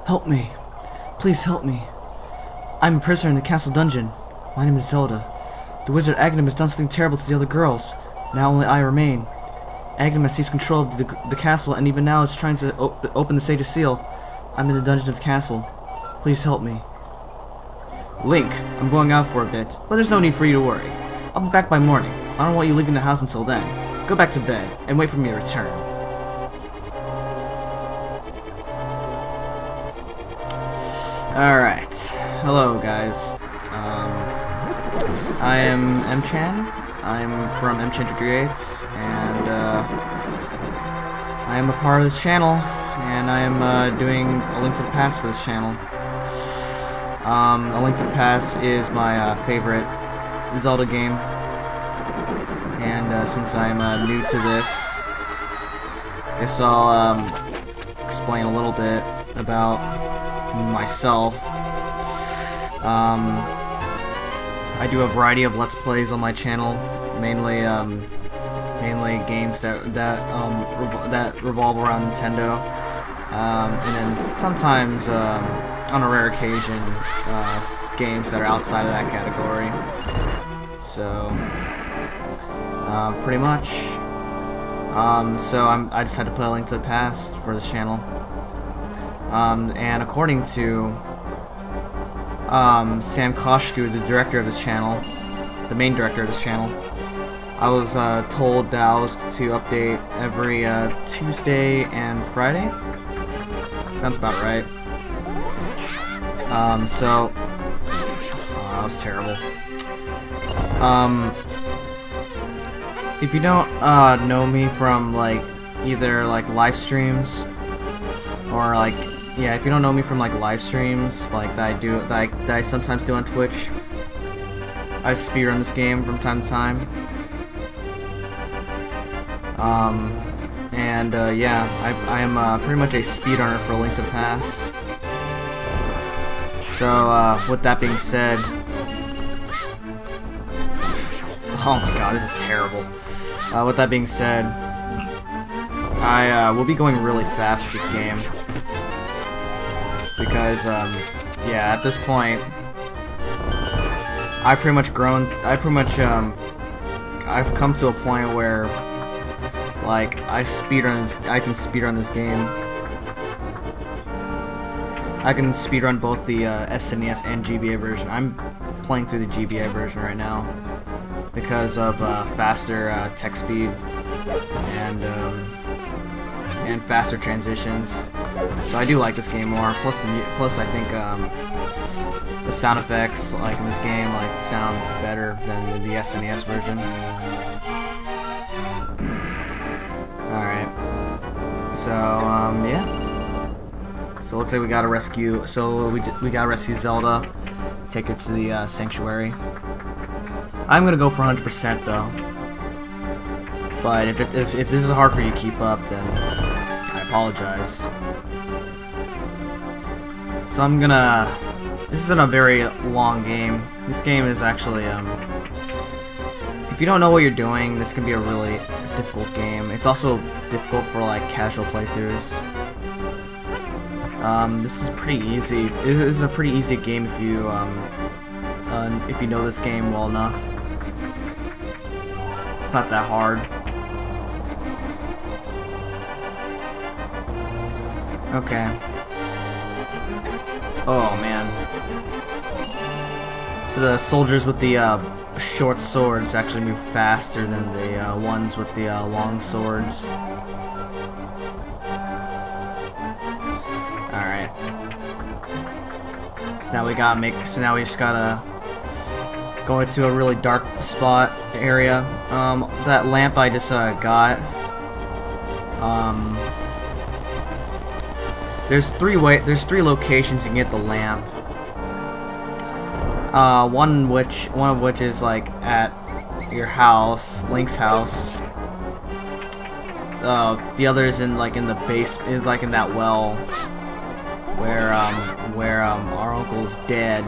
Help me. Please help me. I'm a prisoner in the castle dungeon. My name is Zelda. The wizard Agnem has done something terrible to the other girls. Now only I remain. Agnem has seized control of the castle and even now is trying to open the sage's seal. I'm in the dungeon of the castle. Please help me. Link, I'm going out for a bit, but there's no need for you to worry. I'll be back by morning. I don't want you leaving the house until then. Go back to bed and wait for me to return. Alright. Hello, guys. I am Mchan. I'm from Mchan338, and I am a part of this channel, and I am doing A Link to the Past for this channel. A Link to the Past is my favorite Zelda game, and since I'm new to this, I guess I'll explain a little bit about myself. I do a variety of Let's Plays on my channel, mainly games that revolve around Nintendo, and then sometimes, on a rare occasion, games that are outside of that category. So, pretty much. I just had to play A Link to the Past for this channel. And according to Sam Koshku, the director of this channel, the main director of this channel, I was told that I was to update every Tuesday and Friday. Sounds about right. That was terrible. If you don't know me from either live streams or if you don't know me from live streams that I sometimes do on Twitch, I speedrun this game from time to time. I am pretty much a speedrunner for A Link to the Past. So with that being said, oh my god, this is terrible. With that being said, I will be going really fast with this game. Because, at this point, I've come to a point where, I can speedrun this game. I can speedrun both the SNES and GBA version. I'm playing through the GBA version right now because of faster text speed and faster transitions. So I do like this game more. Plus I think the sound effects in this game sound better than the SNES version. All right. So yeah. So it looks like we gotta rescue. So we gotta rescue Zelda, take her to the sanctuary. I'm gonna go for 100% though. But if this is hard for you to keep up, then I apologize. So I'm gonna. This isn't a very long game. This game is actually if you don't know what you're doing, this can be a really difficult game. It's also difficult for casual playthroughs. This is pretty easy. It is a pretty easy game if you know this game well enough. It's not that hard. Okay. Oh man. So the soldiers with the short swords actually move faster than the ones with the long swords. Alright. So now we just gotta go into a really dark spot area. That lamp I just got. There's three locations you can get the lamp. One of which is at your house, Link's house. The other is in the base, is in that well where our uncle's dead.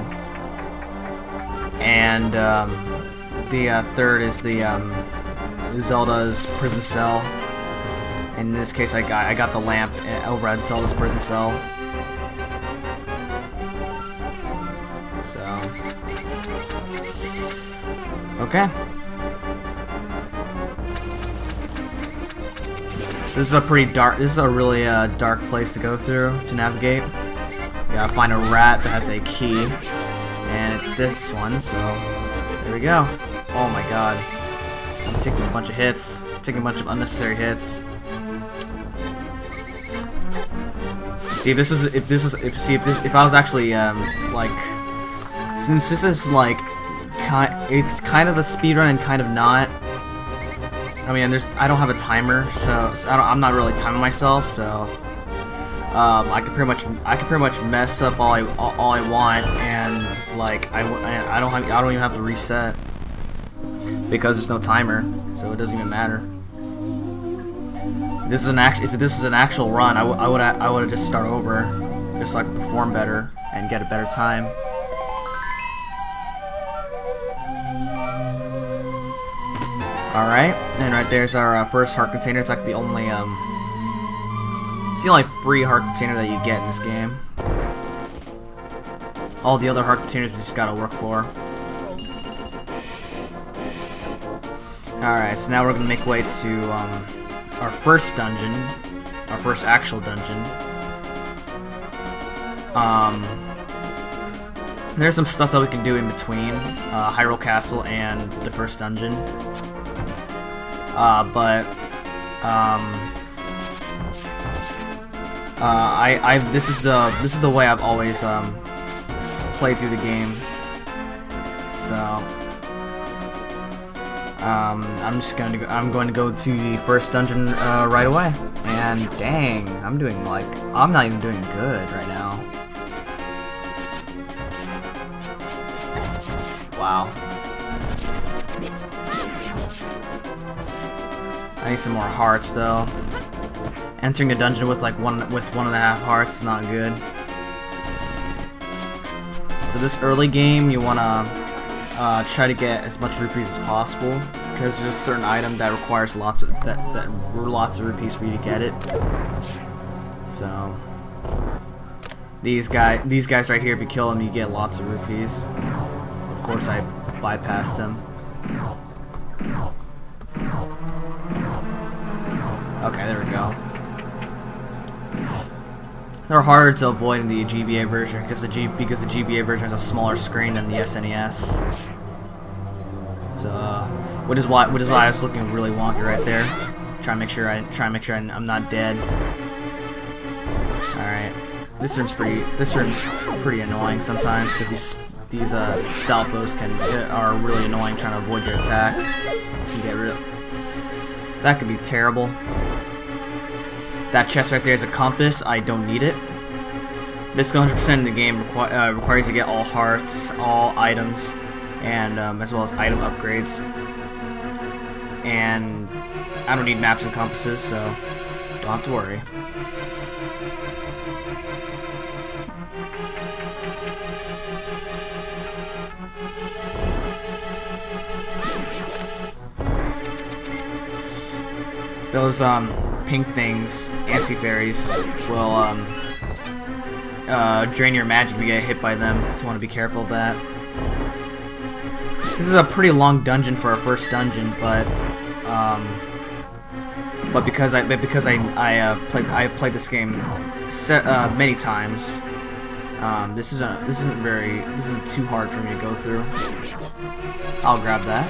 And the third is the Zelda's prison cell. In this case, I got the lamp over at Zelda's prison cell. So, okay. So this is a pretty dark. This is a really dark place to go through to navigate. You gotta find a rat that has a key, and it's this one. So there we go. Oh my god, I'm taking a bunch of hits, taking a bunch of unnecessary hits. See, if I was actually like, since this is like, it's kind of a speedrun and kind of not. I mean, I don't have a timer, so I'm not really timing myself, so I can pretty much mess up all I want, and like I don't even have to reset because there's no timer, so it doesn't even matter. If this is an actual run, I would have just start over, just so I could perform better and get a better time. Alright, and right there's our first heart container. It's like the only free heart container that you get in this game. All the other heart containers we just gotta work for. Alright, so now we're gonna make way to our first dungeon, our first actual dungeon. There's some stuff that we can do in between Hyrule Castle and the first dungeon. This is the way I've always played through the game. So I'm going to go to the first dungeon right away. And dang, I'm not even doing good right now. Wow. I need some more hearts though. Entering a dungeon with like one and a half hearts is not good. So this early game, you wanna try to get as much rupees as possible, because there's a certain item that requires lots of rupees for you to get it. So these guys right here, if you kill them, you get lots of rupees. Of course, I bypassed them. Okay, there we go. They're harder to avoid in the GBA version because the GBA version has a smaller screen than the SNES. So, which is why I was looking really wonky right there. Trying to make sure I'm not dead. All right, this room's pretty annoying sometimes because these stealthos are really annoying trying to avoid your attacks. That could be terrible. That chest right there is a compass. I don't need it. This 100% in the game requires you to get all hearts, all items, and as well as item upgrades. And I don't need maps and compasses, so don't have to worry. Those pink things, anti-fairies, will drain your magic if you get hit by them, so you want to be careful of that. This is a pretty long dungeon for our first dungeon, but because I played this game many times, this isn't too hard for me to go through. I'll grab that.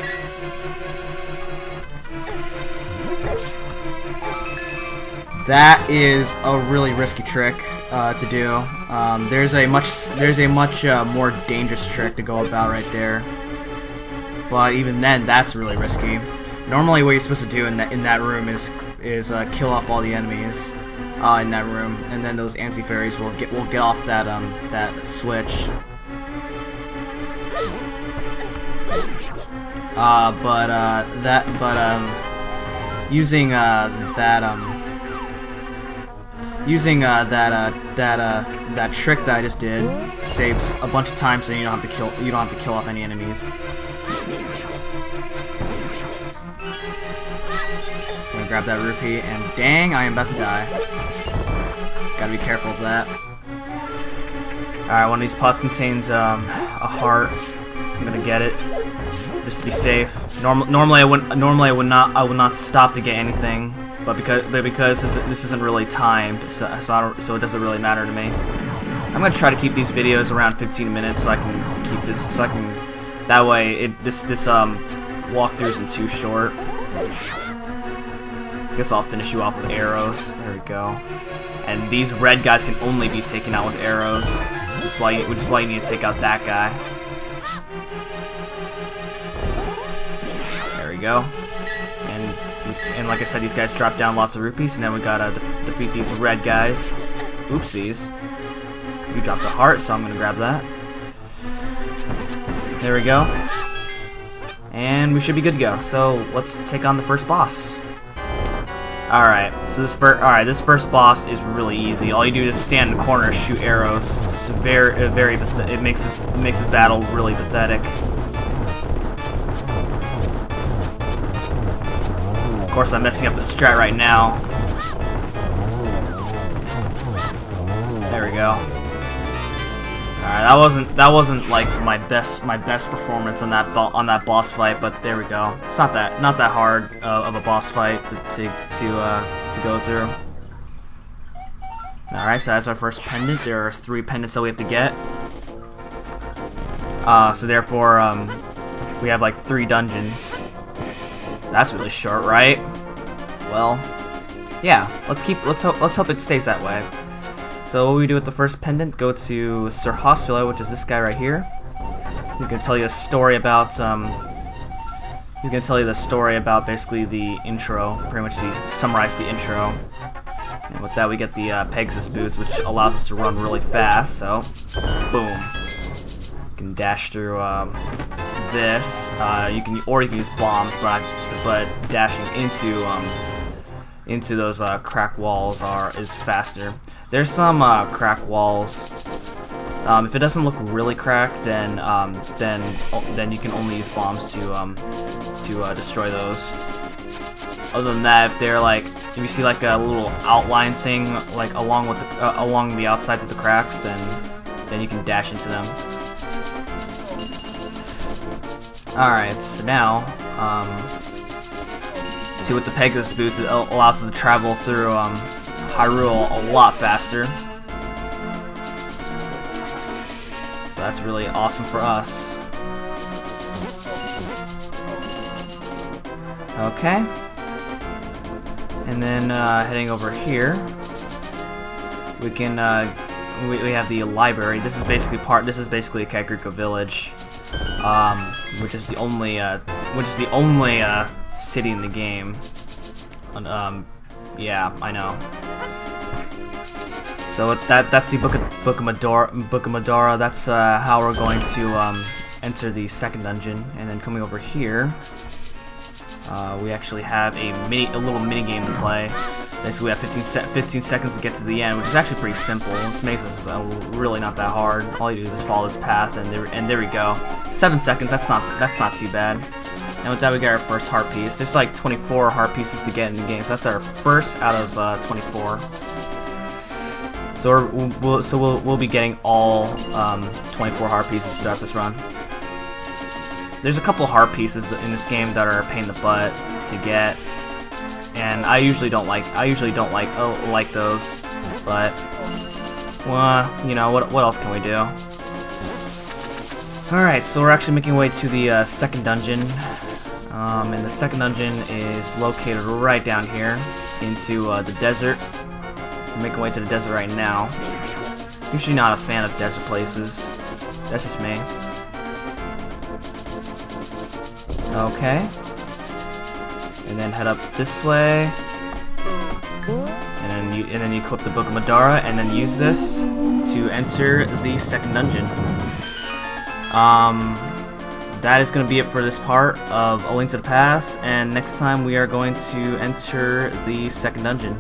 That is a really risky trick to do. There's a much more dangerous trick to go about right there. But even then, that's really risky. Normally, what you're supposed to do in that room is kill off all the enemies in that room, and then those anti-fairies will get off that switch. Using that trick that I just did saves a bunch of time, so you don't have to kill off any enemies. I'm gonna grab that rupee, and dang, I am about to die. Gotta be careful of that. Alright, one of these pots contains a heart. I'm gonna get it just to be safe. Normally I would not stop to get anything, but because this isn't really timed, so it doesn't really matter to me. I'm gonna try to keep these videos around 15 minutes so I can keep this that way this walkthrough isn't too short. I guess I'll finish you off with arrows. There we go. And these red guys can only be taken out with arrows, which is why you need to take out that guy. There we go. And like I said, these guys drop down lots of rupees, and then we gotta defeat these red guys. Oopsies. You dropped a heart, so I'm gonna grab that. There we go. And we should be good to go. So let's take on the first boss. Alright, so this first boss is really easy. All you do is stand in the corner and shoot arrows. It's it makes this battle really pathetic. Of course, I'm messing up the strat right now. There we go. Alright, that wasn't like my best performance on that boss fight, but there we go. It's not that hard of a boss fight to go through. Alright, so that's our first pendant. There are 3 pendants that we have to get. So therefore, we have like 3 dungeons. So that's really short, right? Well, yeah. Let's hope it stays that way. So what we do with the first pendant, go to Sir Hostula, which is this guy right here. He's gonna tell you a story about basically the intro. Pretty much summarize the intro. And with that we get the Pegasus boots, which allows us to run really fast. So, boom. You can dash through this. You can use bombs, but dashing into those crack walls is faster. There's some crack walls. If it doesn't look really cracked, then you can only use bombs to destroy those. Other than that, if you see like a little outline thing like along the outsides of the cracks, then you can dash into them. Alright, so now see, with the Pegasus boots, it allows us to travel through Hyrule a lot faster. So that's really awesome for us. Okay. And then heading over here, we can we have the library. This is basically a Kakariko village, which is the only city in the game. Yeah, I know. So that's the Book of Madara. That's how we're going to enter the second dungeon. And then coming over here, we actually have a little mini game to play. Basically, we have 15 seconds to get to the end, which is actually pretty simple. This makes this really not that hard. All you do is just follow this path, and there we go. 7 seconds. That's not too bad. And with that, we got our first heart piece. There's like 24 heart pieces to get in the game, so that's our first out of 24. So we'll be getting all 24 heart pieces throughout this run. There's a couple heart pieces in this game that are a pain in the butt to get, and I usually don't like those. But well, you know what else can we do? All right, so we're actually making our way to the second dungeon. And the second dungeon is located right down here into the desert. We're making our way to the desert right now. Usually not a fan of desert places. That's just me. Okay. And then head up this way. And then you equip the Book of Madara, and then use this to enter the second dungeon. That is going to be it for this part of A Link to the Past, and next time we are going to enter the second dungeon.